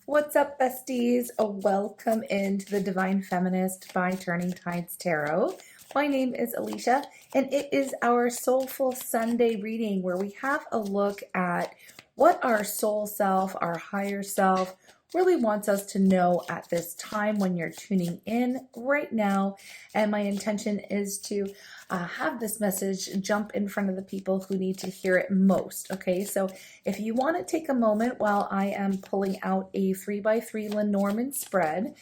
What's up, besties? Welcome into the Divine Feminist by Turning Tides Tarot. My name is Alicia, and it is our Soulful Sunday reading where we have a look at what our soul self, our higher self, really wants us to know at this time when you're tuning in right now. And my intention is to have this message jump in front of the people who need to hear it most. Okay, so if you want to take a moment while I am pulling out a 3x3 Lenormand spread,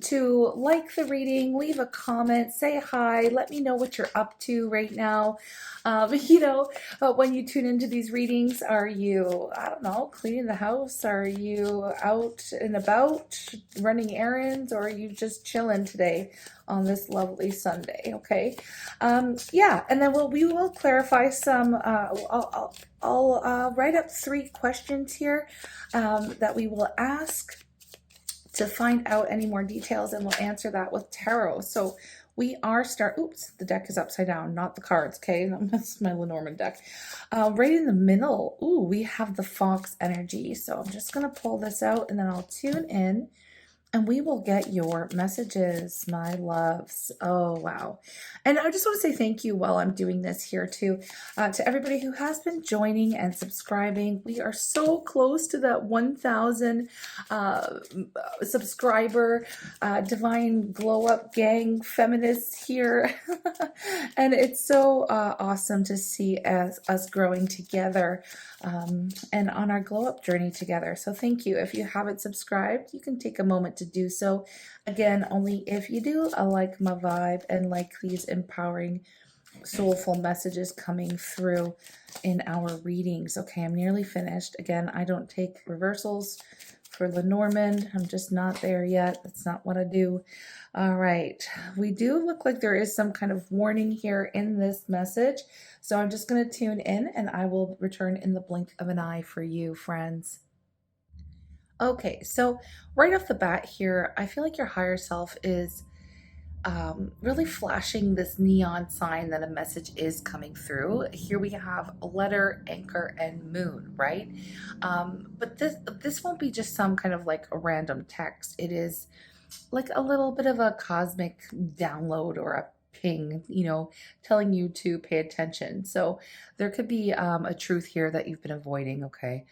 to like the reading, leave a comment, say hi, let me know what you're up to right now. When you tune into these readings, are you, I don't know, cleaning the house? Are you out and about running errands? Or are you just chilling today on this lovely Sunday? Okay. Yeah, and then we will clarify some, I'll write up 3 questions here that we will ask to find out any more details, and we'll answer that with tarot. So we are oops, the deck is upside down, not the cards, okay? That's my Lenormand deck. Right in the middle, ooh, we have the fox energy. So I'm just gonna pull this out and then I'll tune in and we will get your messages, my loves. Oh, wow. And I just want to say thank you while I'm doing this here too, to everybody who has been joining and subscribing. We are so close to that 1,000 subscriber Divine Glow Up Gang Feminists here. And it's so awesome to see us growing together and on our glow up journey together. So thank you. If you haven't subscribed, you can take a moment to do so. Again, only if you do like my vibe and like these empowering, soulful messages coming through in our readings. Okay, I'm nearly finished. Again, I don't take reversals for Lenormand. I'm just not there yet. That's not what I do. All right. We do look like there is some kind of warning here in this message. So I'm just going to tune in and I will return in the blink of an eye for you, friends. Okay, so right off the bat here, I feel like your higher self is really flashing this neon sign that a message is coming through. Here we have a letter, anchor, and moon, right? But this won't be just some kind of like a random text. It is like a little bit of a cosmic download or a ping, telling you to pay attention. So there could be a truth here that you've been avoiding, okay?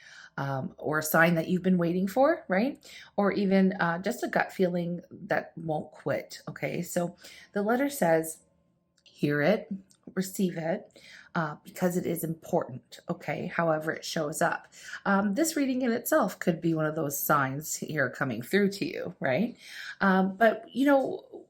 Or a sign that you've been waiting for, right? Or even just a gut feeling that won't quit, okay? So the letter says, hear it, receive it, because it is important, okay, however it shows up. This reading in itself could be one of those signs here coming through to you, right? But,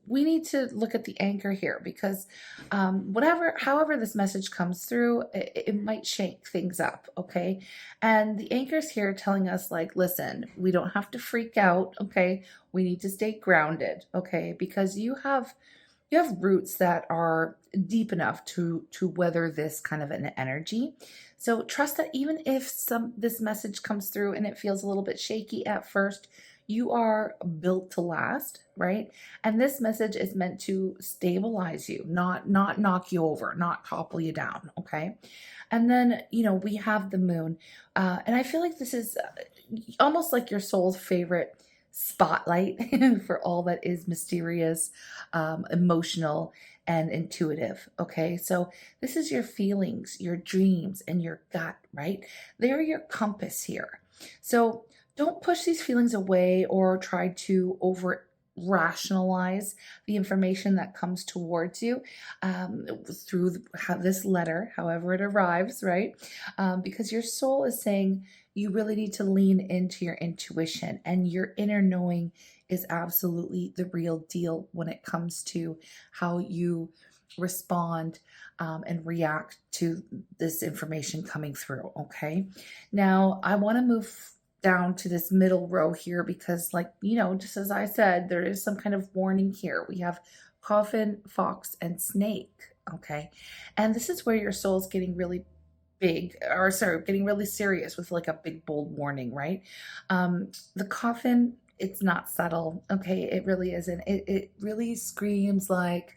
we need to look at the anchor here because however this message comes through, it might shake things up, okay? And the anchor's here telling us, like, listen, we don't have to freak out, okay? We need to stay grounded, okay? Because you have roots that are deep enough to weather this kind of an energy. So trust that even if this message comes through and it feels a little bit shaky at first, you are built to last, right? And this message is meant to stabilize you, not knock you over, not topple you down, okay? And then, we have the moon. And I feel like this is almost like your soul's favorite spotlight for all that is mysterious, emotional, and intuitive. Okay, so this is your feelings, your dreams, and your gut, right? They're your compass here. So don't push these feelings away or try to over rationalize the information that comes towards you through this letter, however it arrives, right? Because your soul is saying, you really need to lean into your intuition, and your inner knowing is absolutely the real deal when it comes to how you respond and react to this information coming through, okay? Now, I want to move down to this middle row here because, just as I said, there is some kind of warning here. We have coffin, fox, and snake, okay? And this is where your soul's getting really getting really serious with like a big bold warning, right? The coffin, it's not subtle, okay? It really isn't. It really screams like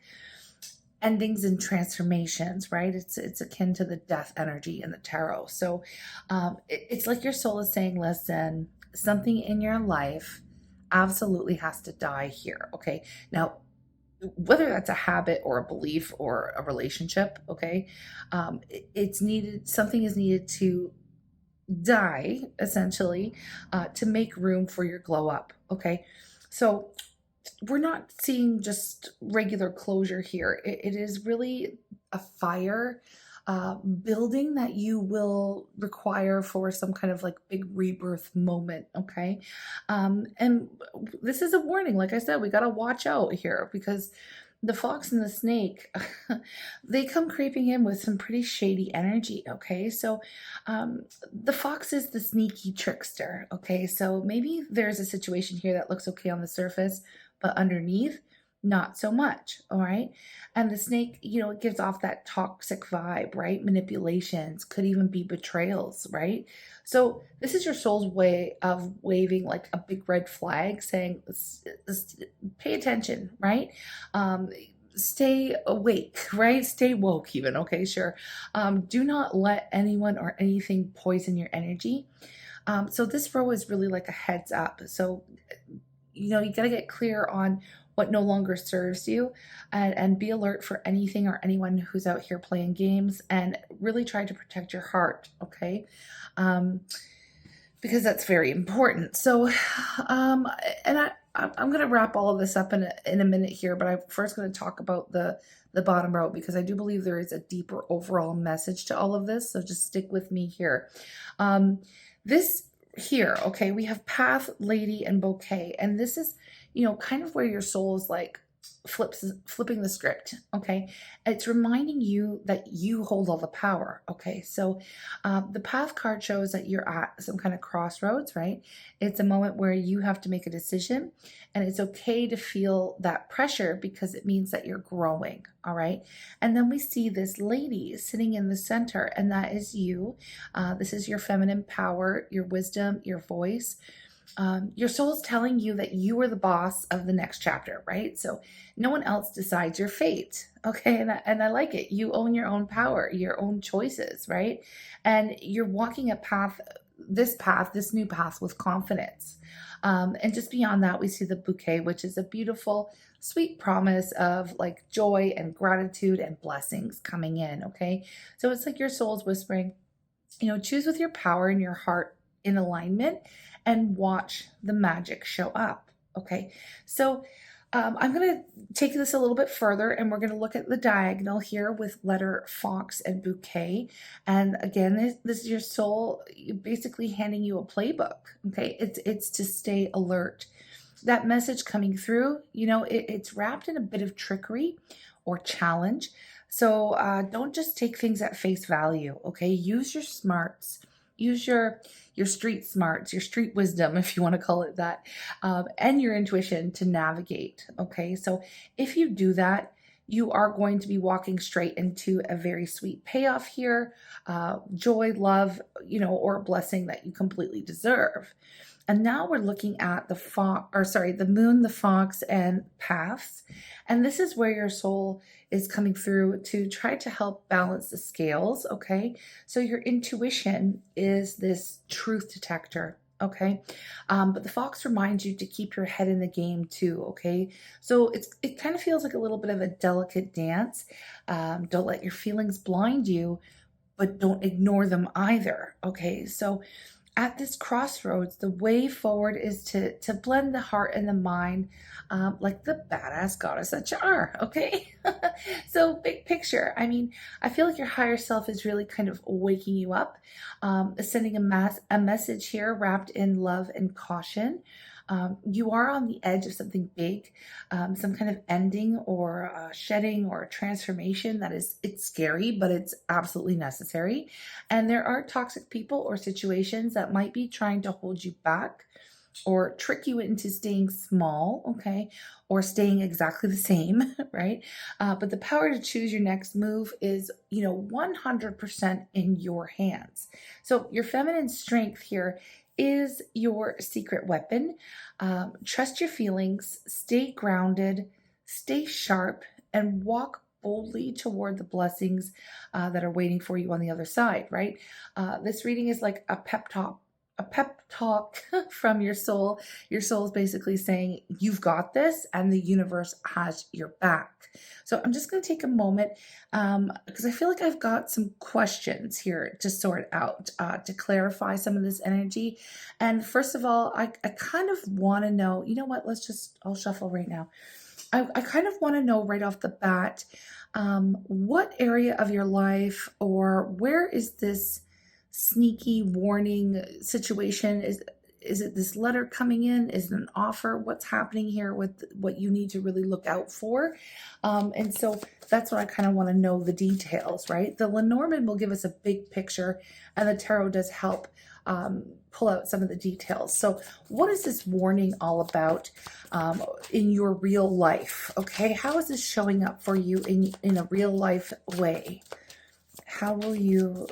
endings and transformations, right? It's akin to the death energy in the tarot. So it's like your soul is saying, listen, something in your life absolutely has to die here. Okay. Now, whether that's a habit or a belief or a relationship, okay, it's needed, something is needed to die essentially, to make room for your glow up. Okay. So we're not seeing just regular closure here. It is really a fire building that you will require for some kind of like big rebirth moment. Okay. And this is a warning. Like I said, we got to watch out here because the fox and the snake, they come creeping in with some pretty shady energy. Okay. So the fox is the sneaky trickster. Okay. So maybe there's a situation here that looks okay on the surface, but underneath, not so much. All right. And the snake, it gives off that toxic vibe, right? Manipulations, could even be betrayals, right? So this is your soul's way of waving like a big red flag saying, pay attention, right? Um, Stay awake, right? Stay woke, even. Okay, sure. Do not let anyone or anything poison your energy. So this row is really like a heads up. So you got to get clear on what no longer serves you, and be alert for anything or anyone who's out here playing games, and really try to protect your heart. Okay. Um, because that's very important. So, and I'm going to wrap all of this up in a minute here, but I'm first going to talk about the bottom row, because I do believe there is a deeper overall message to all of this. So just stick with me here. This here, okay, we have path, lady, and bouquet, and this is, kind of where your soul is like flipping the script. Okay, it's reminding you that you hold all the power. Okay, so the path card shows that you're at some kind of crossroads, right? It's a moment where you have to make a decision, and it's okay to feel that pressure because it means that you're growing. All right, and then we see this lady sitting in the center, and that is you. This is your feminine power, your wisdom, your voice. Your soul's telling you that you are the boss of the next chapter, right? So no one else decides your fate. Okay. And I like it. You own your own power, your own choices, right? And you're walking a path, this new path with confidence. And just beyond that, we see the bouquet, which is a beautiful, sweet promise of like joy and gratitude and blessings coming in. Okay. So it's like your soul's whispering, choose with your power and your heart in alignment, and watch the magic show up. Okay, so I'm going to take this a little bit further, and we're going to look at the diagonal here with letter fox and bouquet. And again, this is your soul basically handing you a playbook. Okay, it's to stay alert. That message coming through, it's wrapped in a bit of trickery or challenge. So don't just take things at face value. Okay, use your smarts. Use your street smarts, your street wisdom, if you want to call it that, and your intuition to navigate. Okay, so if you do that, you are going to be walking straight into a very sweet payoff here, joy, love, or a blessing that you completely deserve. And now we're looking at the moon, the fox, and paths. And this is where your soul is coming through to try to help balance the scales. Okay. So your intuition is this truth detector. Okay. But the fox reminds you to keep your head in the game too. Okay. So it kind of feels like a little bit of a delicate dance. Don't let your feelings blind you, but don't ignore them either. Okay. So at this crossroads, the way forward is to blend the heart and the mind, like the badass goddess that you are. Okay. So big picture, I mean, I feel like your higher self is really kind of waking you up, sending a message here wrapped in love and caution. You are on the edge of something big, some kind of ending or shedding or transformation it's scary, but it's absolutely necessary. And there are toxic people or situations that might be trying to hold you back or trick you into staying small, okay, or staying exactly the same, right? But the power to choose your next move is, 100% in your hands. So your feminine strength here is your secret weapon. Trust your feelings, stay grounded, stay sharp, and walk boldly toward the blessings that are waiting for you on the other side, right? This reading is like a pep talk from your soul. Your soul is basically saying, you've got this, and the universe has your back. So I'm just going to take a moment because I feel like I've got some questions here to sort out, to clarify some of this energy. And first of all, I kind of want to know, you know what, I'll shuffle right now. I kind of want to know right off the bat, what area of your life, or where is this sneaky warning situation? Is it this letter coming in? Is it an offer? What's happening here with what you need to really look out for? And so that's what I kind of want to know, the details, right? The Lenormand will give us a big picture, and the tarot does help pull out some of the details. So what is this warning all about in your real life? Okay, how is this showing up for you in a real life way? How will you,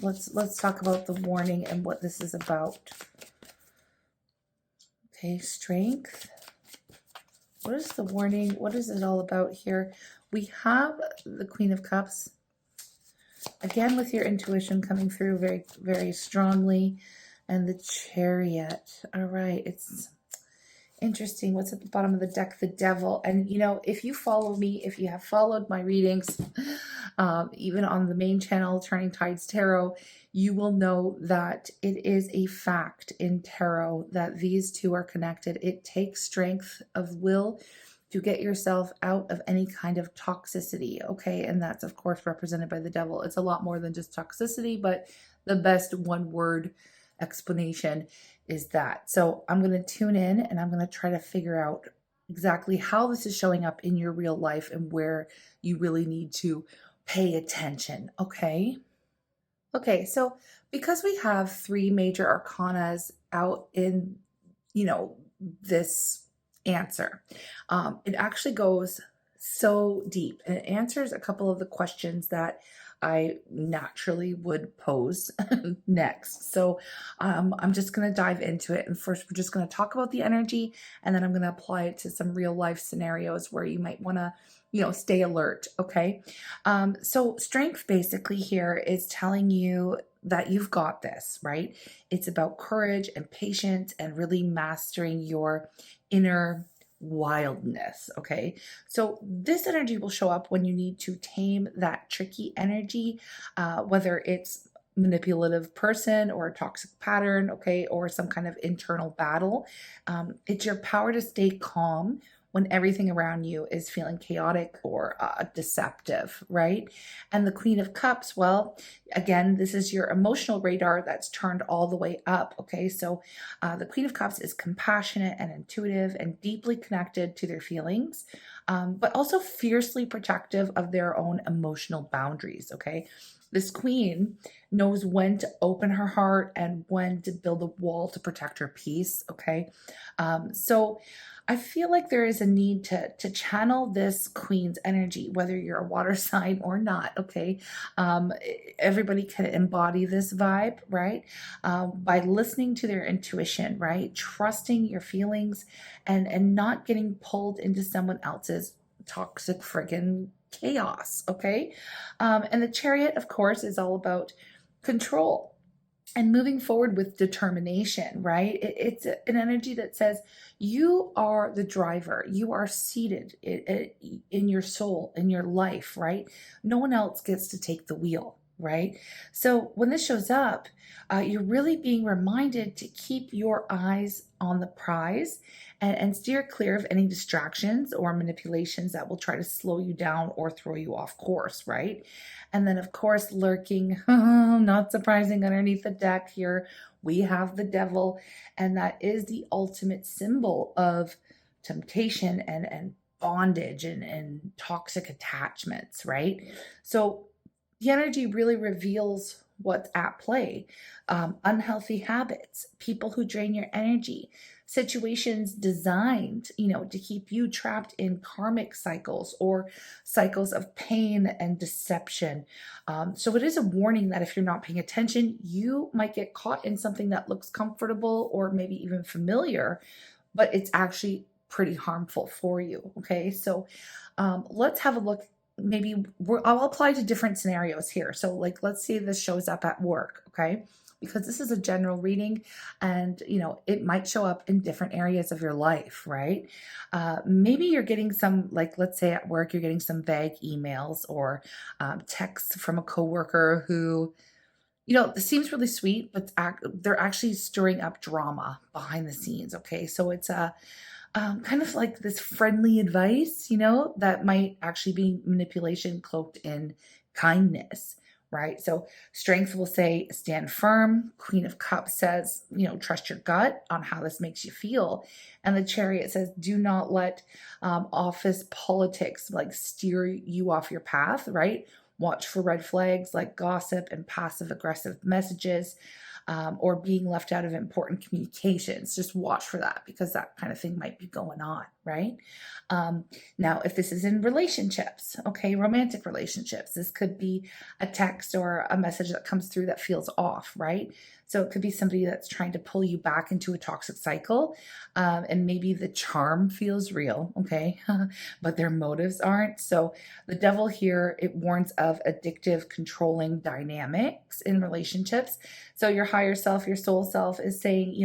let's talk about the warning and what this is about. Okay, strength. What is the warning? What is it all about here? We have the Queen of Cups. Again, with your intuition coming through very, very strongly. And the Chariot. All right, it's interesting. What's at the bottom of the deck? The Devil. And you know, if you follow me, if you have followed my readings, even on the main channel, Turning Tides Tarot, you will know that it is a fact in tarot that these two are connected. It takes strength of will to get yourself out of any kind of toxicity, okay? And that's, of course, represented by the Devil. It's a lot more than just toxicity, but the best one-word explanation is that. So I'm going to tune in, and I'm going to try to figure out exactly how this is showing up in your real life and where you really need to pay attention, okay? Okay, so because we have three major arcanas out in, you know, this answer, it actually goes so deep, and it answers a couple of the questions that I naturally would pose next. So I'm just going to dive into it. And first, we're just going to talk about the energy, and then I'm going to apply it to some real life scenarios where you might want to, you know, stay alert. Okay. So strength basically here is telling you that you've got this, right? It's about courage and patience and really mastering your inner wildness. Okay, so this energy will show up when you need to tame that tricky energy, whether it's manipulative person or a toxic pattern, okay, or some kind of internal battle. It's your power to stay calm when everything around you is feeling chaotic or deceptive, right? And the Queen of Cups, well, again, this is your emotional radar that's turned all the way up, okay? So the Queen of Cups is compassionate and intuitive and deeply connected to their feelings, but also fiercely protective of their own emotional boundaries, okay? This queen knows when to open her heart and when to build a wall to protect her peace, okay? So I feel like there is a need to channel this queen's energy, whether you're a water sign or not, okay? Everybody can embody this vibe, right? By listening to their intuition, right? Trusting your feelings and not getting pulled into someone else's toxic friggin' chaos, okay? And the Chariot, of course, is all about control and moving forward with determination, right? It's an energy that says you are the driver. You are seated in your soul, in your life, right? No one else gets to take the wheel, right? So when this shows up, you're really being reminded to keep your eyes on the prize and steer clear of any distractions or manipulations that will try to slow you down or throw you off course, right? And then, of course, lurking, not surprising, underneath the deck here, we have the Devil, and that is the ultimate symbol of temptation and bondage and toxic attachments, right? So the energy really reveals what's at play. Unhealthy habits, people who drain your energy, situations designed, you know, to keep you trapped in karmic cycles or cycles of pain and deception. So it is a warning that if you're not paying attention, you might get caught in something that looks comfortable or maybe even familiar, but it's actually pretty harmful for you. Okay, so let's have a look I'll apply to different scenarios here. So like, let's say this shows up at work, okay? Because this is a general reading, and it might show up in different areas of your life, right? Maybe you're getting some, like, let's say at work, you're getting some vague emails or texts from a coworker who, this seems really sweet, but they're actually stirring up drama behind the scenes, okay? So it's a kind of like this friendly advice, that might actually be manipulation cloaked in kindness, right? So Strength will say, stand firm. Queen of Cups says, trust your gut on how this makes you feel. And the Chariot says, do not let office politics like steer you off your path, right? Watch for red flags like gossip and passive aggressive messages. Or being left out of important communications. Just watch for that, because that kind of thing might be going on, right? Now, if this is in relationships, okay, romantic relationships, this could be a text or a message that comes through that feels off, right? So it could be somebody that's trying to pull you back into a toxic cycle, and maybe the charm feels real, okay, but their motives aren't. So the Devil here, it warns of addictive, controlling dynamics in relationships. So your higher self, your soul self is saying,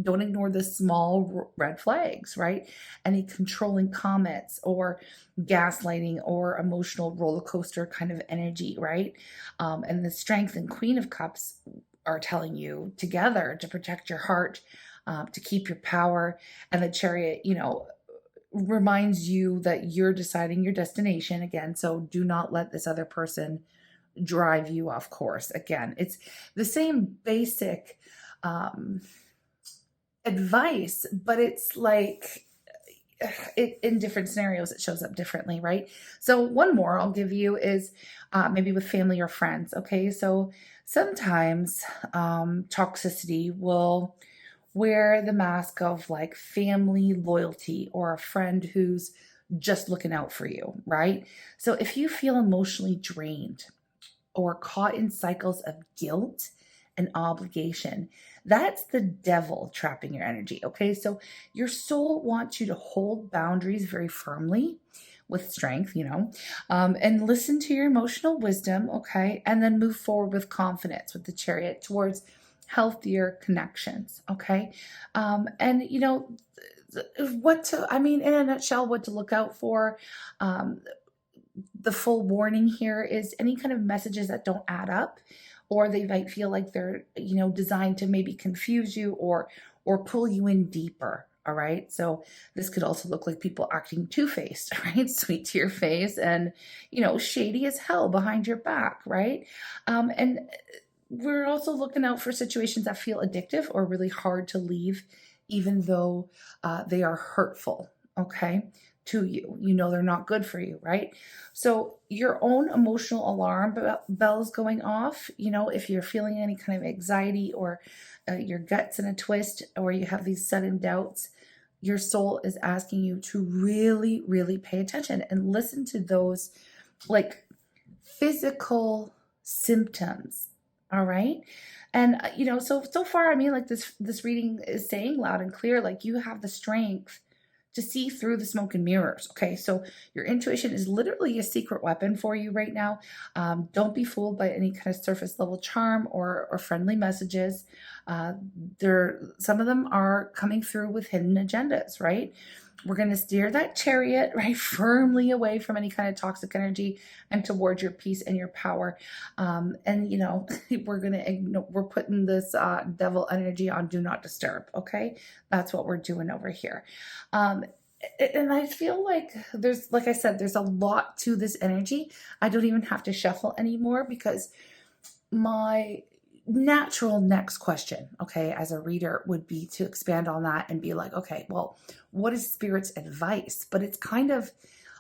don't ignore the small red flags, right? Any controlling comments or gaslighting or emotional roller coaster kind of energy, right? And the Strength and Queen of Cups are telling you together to protect your heart, to keep your power. And the Chariot, reminds you that you're deciding your destination again. So do not let this other person drive you off course. Again, it's the same basic advice, but it's like in different scenarios, it shows up differently, right? So one more I'll give you is maybe with family or friends. Okay, so sometimes toxicity will wear the mask of like family loyalty or a friend who's just looking out for you, right? So if you feel emotionally drained or caught in cycles of guilt and obligation, that's the devil trapping your energy. Okay, so your soul wants you to hold boundaries very firmly with strength, and listen to your emotional wisdom, okay, and then move forward with confidence with the Chariot towards healthier connections, okay. And in a nutshell, what to look out for. The full warning here is any kind of messages that don't add up, or they might feel like they're, designed to maybe confuse you or pull you in deeper. All right. So this could also look like people acting two-faced, right? Sweet to your face and, shady as hell behind your back, right? And we're also looking out for situations that feel addictive or really hard to leave, even though they are hurtful, okay, to you. They're not good for you, right? So your own emotional alarm bells going off, if you're feeling any kind of anxiety or your gut's in a twist or you have these sudden doubts, your soul is asking you to really, really pay attention and listen to those like physical symptoms. All right. And so far, like this reading is saying loud and clear, like you have the strength to see through the smoke and mirrors. Okay, so your intuition is literally a secret weapon for you right now. Don't be fooled by any kind of surface level charm or friendly messages. Some of them are coming through with hidden agendas, right? We're going to steer that Chariot right firmly away from any kind of toxic energy and towards your peace and your power. And we're putting this devil energy on do not disturb. Okay, that's what we're doing over here. And I feel like like I said, there's a lot to this energy. I don't even have to shuffle anymore because my natural next question, okay, as a reader would be to expand on that and be like, okay, well, what is Spirit's advice? But it's kind of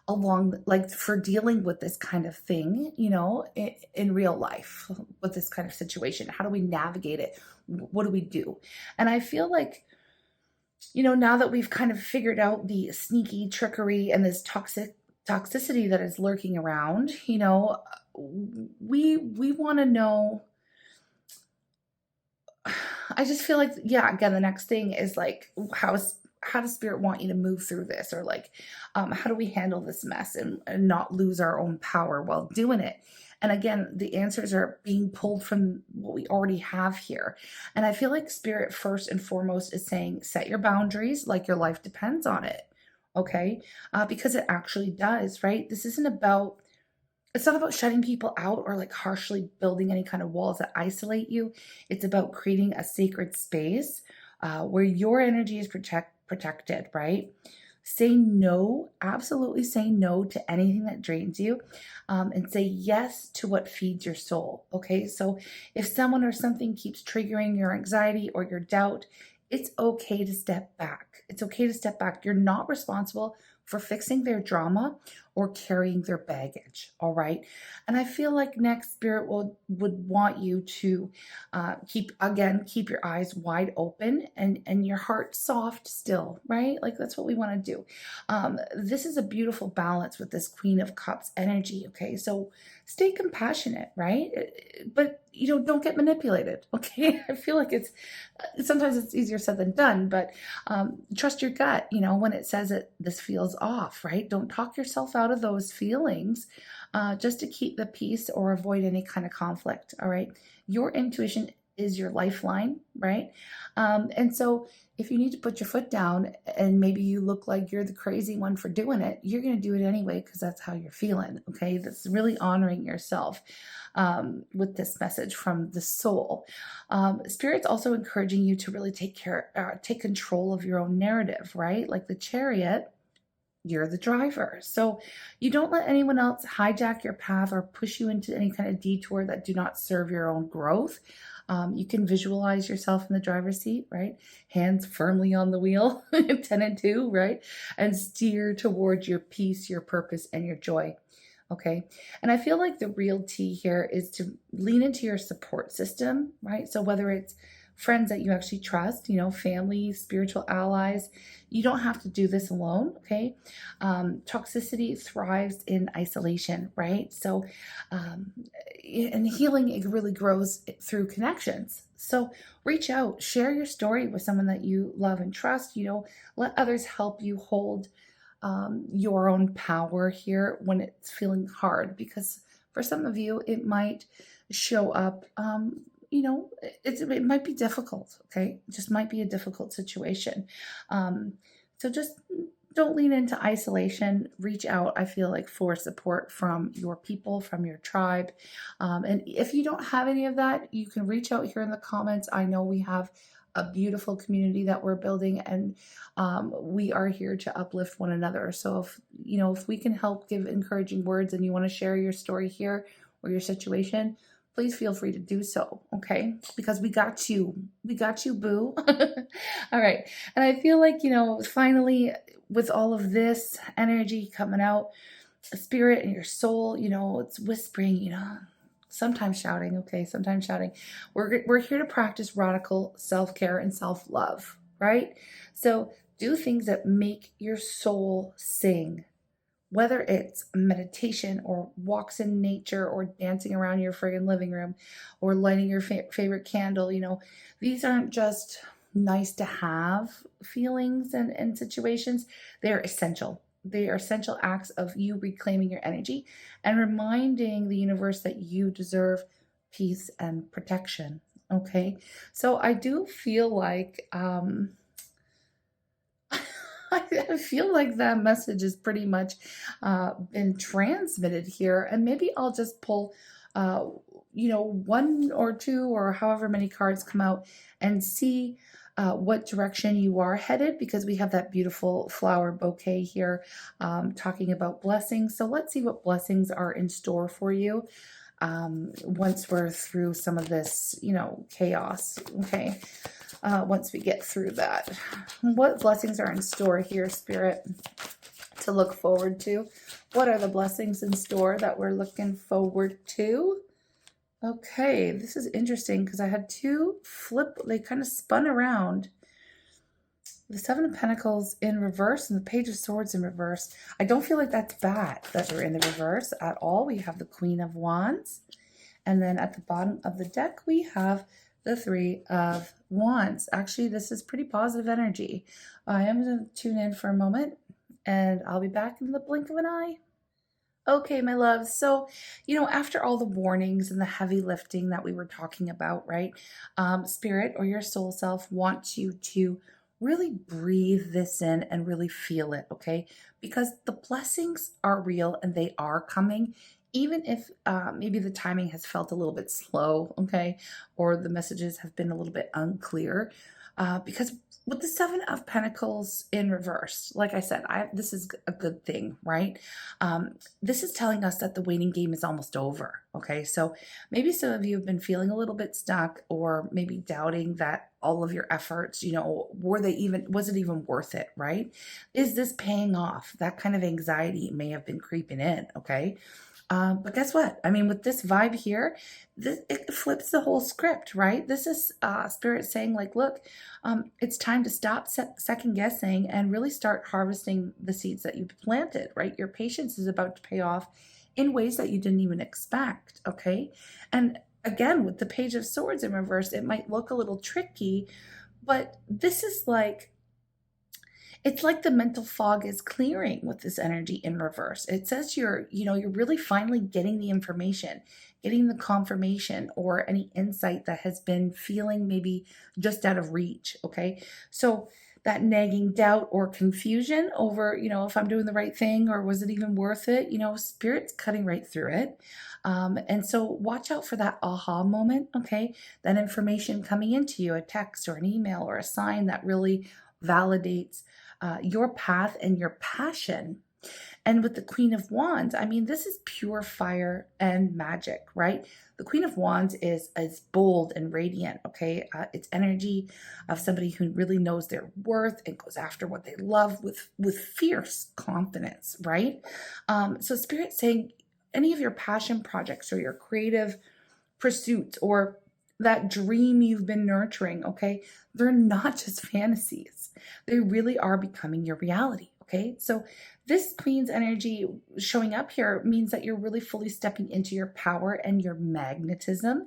along like for dealing with this kind of thing, in real life with this kind of situation. How do we navigate it? What do we do? And I feel like, now that we've kind of figured out the sneaky trickery and this toxicity that is lurking around, we want to know. I just feel like, yeah, again, the next thing is like, how does Spirit want you to move through this? Or like, how do we handle this mess and not lose our own power while doing it? And again, the answers are being pulled from what we already have here. And I feel like Spirit, first and foremost, is saying, set your boundaries like your life depends on it. Okay. Because it actually does, right? This isn't about, it's not about shutting people out or like harshly building any kind of walls that isolate you. It's about creating a sacred space where your energy is protected, right? Say no, absolutely say no to anything that drains you, and say yes to what feeds your soul. Okay, so if someone or something keeps triggering your anxiety or your doubt, it's okay to step back. It's okay to step back. You're not responsible for fixing their drama or carrying their baggage. All right. And I feel like next, Spirit would want you to keep your eyes wide open and your heart soft still, right? Like that's what we want to do. This is a beautiful balance with this Queen of Cups energy. Okay. So stay compassionate, right? But don't get manipulated. Okay. I feel like sometimes it's easier said than done, but trust your gut, when it says that this feels off, right? Don't talk yourself out of those feelings just to keep the peace or avoid any kind of conflict. All right. Your intuition is your lifeline, right? And so if you need to put your foot down and maybe you look like you're the crazy one for doing it, you're going to do it anyway because that's how you're feeling. Okay. That's really honoring yourself with this message from the soul. Spirit's also encouraging you to really take control of your own narrative, right? Like the Chariot, you're the driver. So you don't let anyone else hijack your path or push you into any kind of detour that do not serve your own growth. You can visualize yourself in the driver's seat, right? Hands firmly on the wheel, 10 and 2, right? And steer towards your peace, your purpose, and your joy. Okay. And I feel like the real tea here is to lean into your support system, right? So whether it's friends that you actually trust, family, spiritual allies, you don't have to do this alone. Okay. Toxicity thrives in isolation, right? So, and healing, it really grows through connections. So reach out, share your story with someone that you love and trust, let others help you hold your own power here when it's feeling hard, because for some of you, it might show up, it might be difficult. Okay. It just might be a difficult situation. So just don't lean into isolation, reach out, I feel like, for support from your people, from your tribe. And if you don't have any of that, you can reach out here in the comments. I know we have a beautiful community that we're building, and we are here to uplift one another. So if we can help give encouraging words and you want to share your story here or your situation, please feel free to do so. Okay. Because we got you, boo. All right. And I feel like, finally, with all of this energy coming out, Spirit and your soul, it's whispering, sometimes shouting. Okay. Sometimes shouting. We're here to practice radical self-care and self-love, right? So do things that make your soul sing, whether it's meditation or walks in nature or dancing around your friggin' living room or lighting your favorite candle. These aren't just nice to have feelings and situations. They're essential. They are essential acts of you reclaiming your energy and reminding the universe that you deserve peace and protection. Okay. So I do feel like, I feel like that message is pretty much been transmitted here. And maybe I'll just pull, one or two or however many cards come out and see what direction you are headed, because we have that beautiful flower bouquet here talking about blessings. So let's see what blessings are in store for you once we're through some of this, chaos. Okay. Once we get through that, what blessings are in store here, Spirit, to look forward to? What are the blessings in store that we're looking forward to? Okay, this is interesting because I had two they kind of spun around. The Seven of Pentacles in reverse and the Page of Swords in reverse. I don't feel like that's bad that they're in the reverse at all. We have the Queen of Wands. And then at the bottom of the deck, we have the Three of Wands. Actually, this is pretty positive energy. I am going to tune in for a moment and I'll be back in the blink of an eye. Okay, my love. So, after all the warnings and the heavy lifting that we were talking about, right? Spirit or your soul self wants you to really breathe this in and really feel it, okay? Because the blessings are real and they are coming, even if maybe the timing has felt a little bit slow, okay? Or the messages have been a little bit unclear. Because with the Seven of Pentacles in reverse, like I said, this is a good thing, right? This is telling us that the waiting game is almost over. Okay, so maybe some of you have been feeling a little bit stuck, or maybe doubting that all of your efforts, was it even worth it, right? Is this paying off? That kind of anxiety may have been creeping in. Okay. But guess what? I mean, with this vibe here, it flips the whole script, right? This is Spirit saying, like, look, it's time to stop second guessing and really start harvesting the seeds that you've planted, right? Your patience is about to pay off in ways that you didn't even expect, okay? And again, with the Page of Swords in reverse, it might look a little tricky, but this is like, it's like the mental fog is clearing with this energy in reverse. It says you're really finally getting the information, getting the confirmation or any insight that has been feeling maybe just out of reach. Okay. So that nagging doubt or confusion over, if I'm doing the right thing or was it even worth it, Spirit's cutting right through it. And so watch out for that aha moment. Okay. That information coming into you, a text or an email or a sign that really validates your path and your passion. And with the Queen of Wands, I mean, this is pure fire and magic, right? The Queen of Wands is bold and radiant, okay? It's energy of somebody who really knows their worth and goes after what they love with fierce confidence, right? So Spirit's saying any of your passion projects or your creative pursuits or that dream you've been nurturing, okay, they're not just fantasies. They really are becoming your reality, okay? So this Queen's energy showing up here means that you're really fully stepping into your power and your magnetism.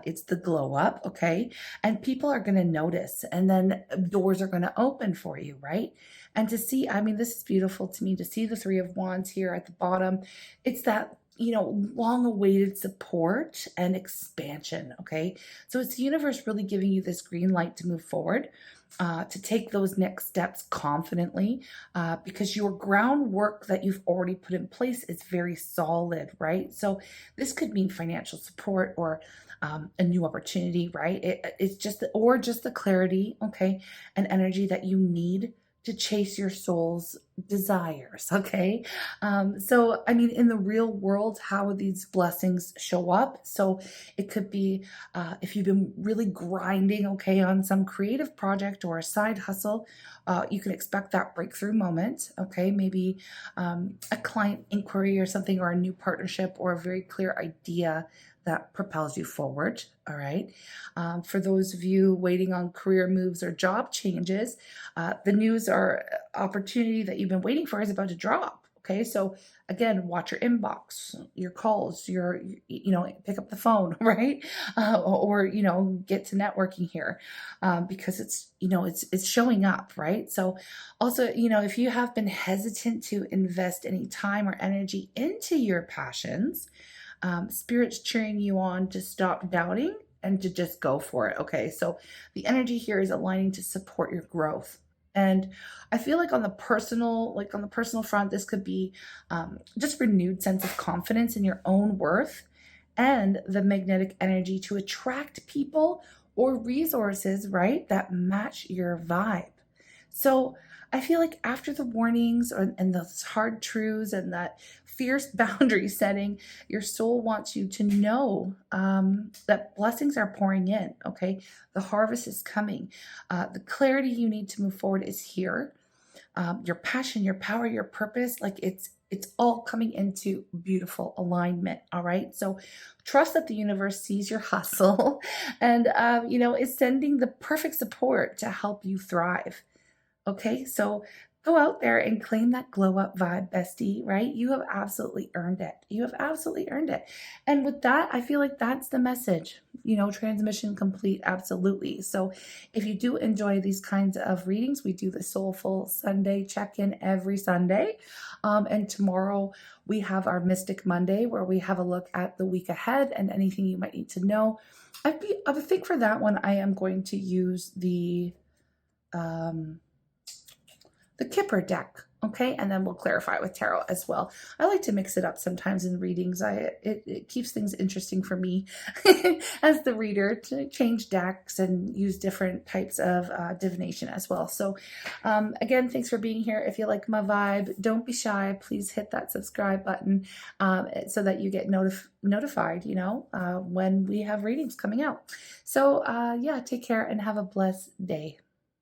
It's the glow up, okay? And people are going to notice, and then doors are going to open for you, right? And to see, I mean, this is beautiful to me to see the Three of Wands here at the bottom. It's that long awaited support and expansion. Okay. So it's the universe really giving you this green light to move forward, to take those next steps confidently, because your groundwork that you've already put in place is very solid, right? So this could mean financial support or a new opportunity, right? It's just, or just the clarity, okay, and energy that you need to chase your soul's desires. Okay. So, I mean, in the real world, how these blessings show up. So it could be, if you've been really grinding, okay, on some creative project or a side hustle, you can expect that breakthrough moment. Okay. Maybe, a client inquiry or something, or a new partnership, or a very clear idea that propels you forward. All right. For those of you waiting on career moves or job changes, the news or opportunity that you've been waiting for is about to drop. Okay. So again, watch your inbox, your calls, pick up the phone, right? Or get to networking here, because it's showing up, right? So also, if you have been hesitant to invest any time or energy into your passions, Spirit's cheering you on to stop doubting and to just go for it. Okay. So the energy here is aligning to support your growth. And I feel like on the personal front, this could be just renewed sense of confidence in your own worth and the magnetic energy to attract people or resources, right, that match your vibe. So I feel like after the warnings and those hard truths and that fierce boundary setting, your soul wants you to know that blessings are pouring in, okay? The harvest is coming. The clarity you need to move forward is here. Your passion, your power, your purpose, like it's all coming into beautiful alignment. All right. So trust that the universe sees your hustle and, is sending the perfect support to help you thrive. Okay, so Go out there and claim that glow up vibe, bestie, right? You have absolutely earned it. You have absolutely earned it. And with that, I feel like that's the message. Transmission complete, absolutely. So if you do enjoy these kinds of readings, we do the Soulful Sunday check in every Sunday. And tomorrow we have our Mystic Monday where we have a look at the week ahead and anything you might need to know. I think for that one, I am going to use the Kipper deck, okay? And then we'll clarify with tarot as well. I like to mix it up sometimes in readings. It keeps things interesting for me as the reader to change decks and use different types of divination as well. So again, thanks for being here. If you like my vibe, don't be shy. Please hit that subscribe button so that you get notified, when we have readings coming out. So yeah, take care and have a blessed day.